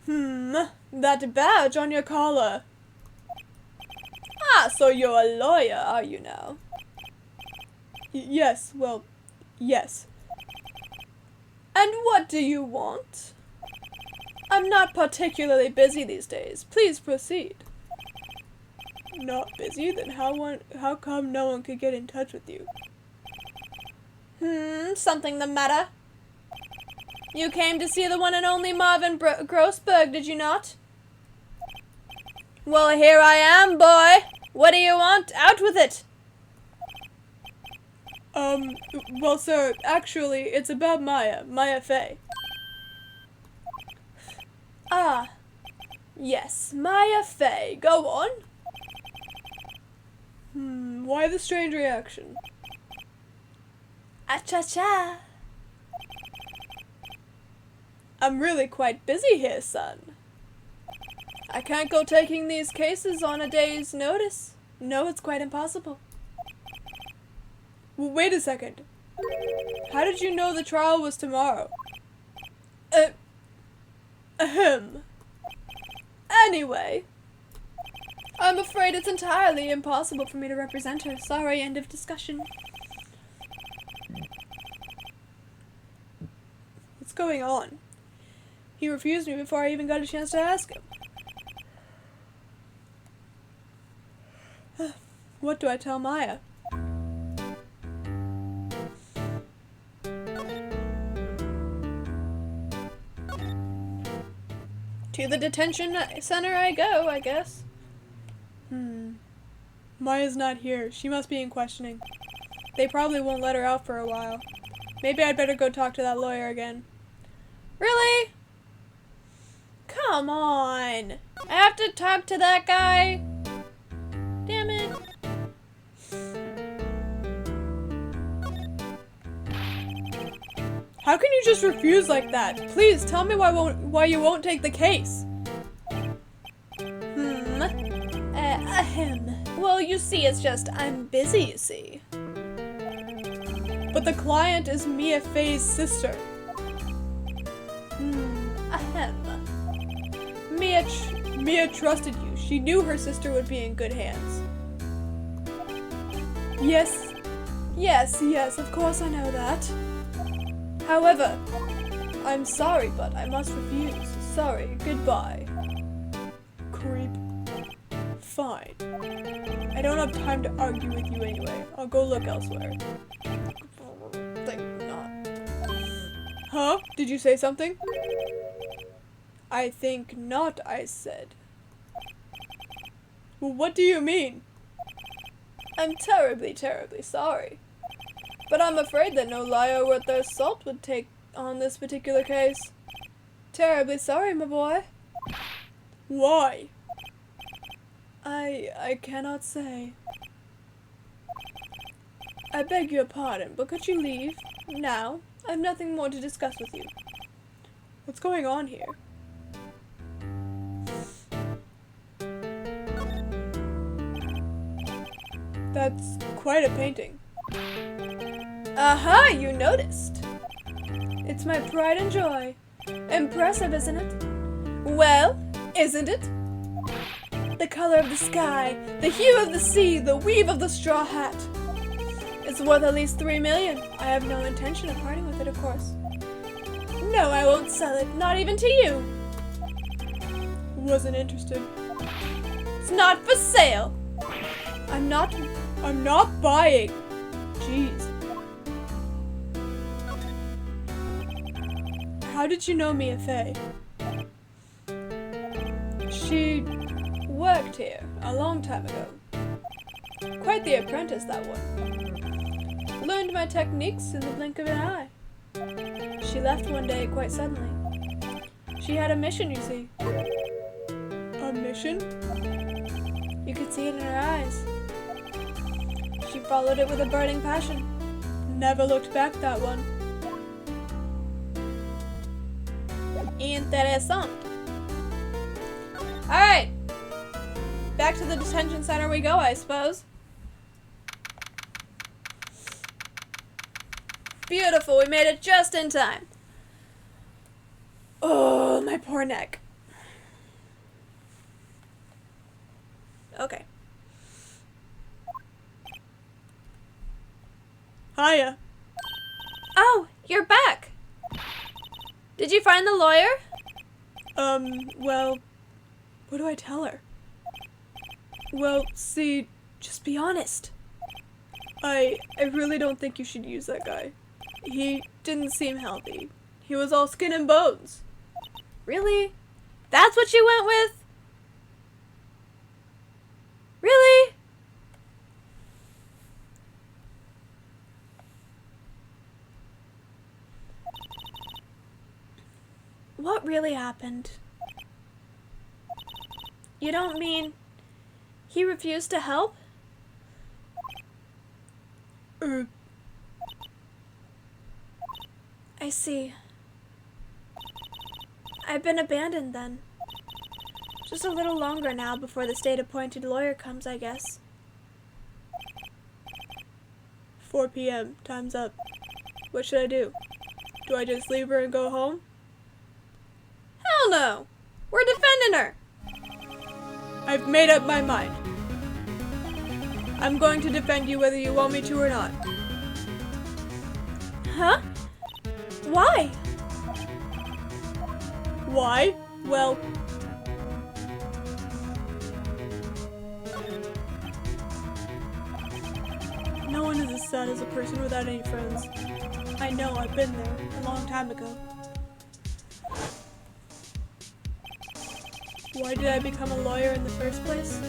Speaker 1: That badge on your collar. Ah, so you're a lawyer, are you now? Yes, well, yes. And what do you want?
Speaker 2: I'm not particularly busy these days. Please proceed.
Speaker 1: Not busy? Then how come no one could get in touch with you?
Speaker 2: Something the matter? You came to see the one and only Marvin Grossberg, did you not? Well, here I am, boy. What do you want? Out with it.
Speaker 1: Well, sir, actually, it's about Mia Fey.
Speaker 2: Ah, yes, Mia Fey. Go on.
Speaker 1: Why the strange reaction?
Speaker 2: Ah-cha-cha.
Speaker 1: I'm really quite busy here, son.
Speaker 2: I can't go taking these cases on a day's notice. No, it's quite impossible.
Speaker 1: Well, wait a second. How did you know the trial was tomorrow?
Speaker 2: Ahem. Anyway, I'm afraid it's entirely impossible for me to represent her. Sorry, end of discussion.
Speaker 1: What's going on? He refused me before I even got a chance to ask him. What do I tell Maya?
Speaker 2: To the detention center I go, I guess.
Speaker 1: Maya's not here. She must be in questioning. They probably won't let her out for a while. Maybe I'd better go talk to that lawyer again.
Speaker 2: Really? Come on. I have to talk to that guy? Damn it.
Speaker 1: How can you just refuse like that? Please tell me why you won't take the case.
Speaker 2: Well, you see, it's just I'm busy, you see.
Speaker 1: But the client is Mia Fey's sister. Mia trusted you. She knew her sister would be in good hands.
Speaker 2: Yes, of course I know that. However, I'm sorry, but I must refuse. Sorry, goodbye.
Speaker 1: Creep. Fine. I don't have time to argue with you anyway. I'll go look elsewhere.
Speaker 2: Think not.
Speaker 1: Huh? Did you say something? I think not, I said. Well, what do you mean?
Speaker 2: I'm terribly, terribly sorry. But I'm afraid that no liar worth their salt would take on this particular case. Terribly sorry, my boy.
Speaker 1: Why?
Speaker 2: I cannot say. I beg your pardon, but could you leave? Now? I have nothing more to discuss with you.
Speaker 1: What's going on here? That's quite a painting.
Speaker 2: Aha, you noticed. It's my pride and joy. Impressive, isn't it? Well, isn't it? The color of the sky, the hue of the sea, the weave of the straw hat. It's worth at least $3 million. I have no intention of parting with it, of course. No, I won't sell it, not even to you.
Speaker 1: Wasn't interested.
Speaker 2: It's not for sale. I'm not
Speaker 1: buying. Jeez. How did you know Mia Fey?
Speaker 2: She worked here a long time ago. Quite the apprentice, that one. Learned my techniques in the blink of an eye. She left one day quite suddenly. She had a mission, you see.
Speaker 1: A mission?
Speaker 2: You could see it in her eyes. She followed it with a burning passion.
Speaker 1: Never looked back, that one.
Speaker 2: Interessant. Alright. Back to the detention center we go, I suppose. Beautiful, we made it just in time. Oh, my poor neck. Okay.
Speaker 1: Hiya.
Speaker 2: Oh, you're back. Did you find the lawyer?
Speaker 1: Well, what do I tell her? Well, see, just be honest. I really don't think you should use that guy. He didn't seem healthy. He was all skin and bones.
Speaker 2: Really? That's what you went with? Really? What really happened? You don't mean he refused to help? I see. I've been abandoned then. Just a little longer now before the state-appointed lawyer comes, I guess.
Speaker 1: 4 p.m. Time's up. What should I do? Do I just leave her and go home?
Speaker 2: Hell no! We're defending her!
Speaker 1: I've made up my mind. I'm going to defend you whether you want me to or not.
Speaker 2: Huh? Why?
Speaker 1: Why? Well, no one is as sad as a person without any friends. I know, I've been there a long time ago. Why did I become a lawyer in the first place?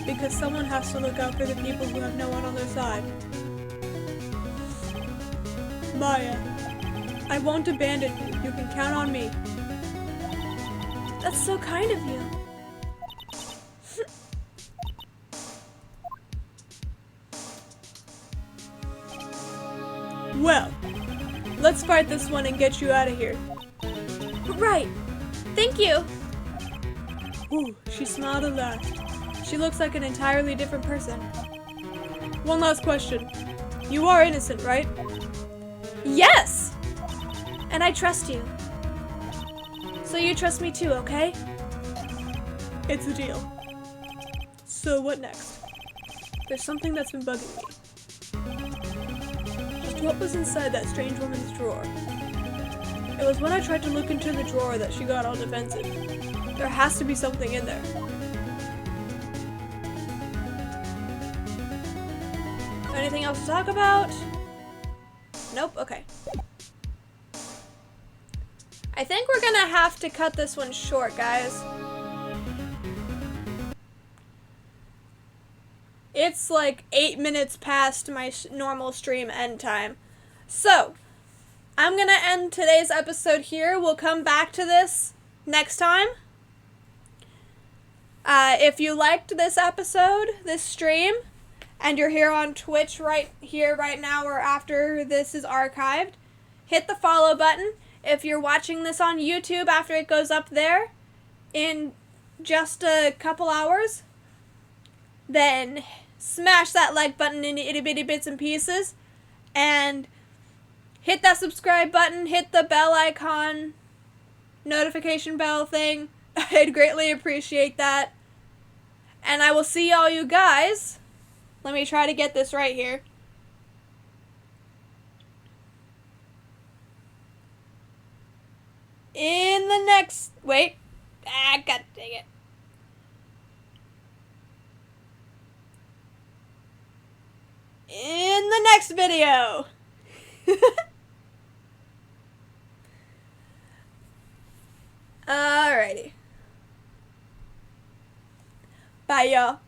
Speaker 1: Because someone has to look out for the people who have no one on their side. Maya, I won't abandon you. You can count on me.
Speaker 2: That's so kind of you.
Speaker 1: Well, let's fight this one and get you out of here.
Speaker 2: Right. Thank you.
Speaker 1: Ooh, she smiled and laughed. She looks like an entirely different person. One last question. You are innocent, right?
Speaker 2: Yes! And I trust you. So you trust me too, okay?
Speaker 1: It's a deal. So what next? There's something that's been bugging me. Just what was inside that strange woman's drawer? It was when I tried to look into the drawer that she got all defensive. There has to be something in there.
Speaker 2: Anything else to talk about? Nope, okay. I think we're gonna have to cut this one short, guys.
Speaker 1: It's like 8 minutes past my normal stream end time. So,
Speaker 2: I'm gonna end today's episode here. We'll come back to this next time. If you liked this episode, this stream, and you're here on Twitch right here, right now, or after this is archived, hit the follow button. If you're watching this on YouTube after it goes up there in just a couple hours, then smash that like button into itty bitty bits and pieces, and hit that subscribe button, hit the bell icon, notification bell thing. I'd greatly appreciate that. And I will see all you guys. Let me try to get this right here. In the next... Wait. God dang it. In the next video. Alrighty. Bye, y'all.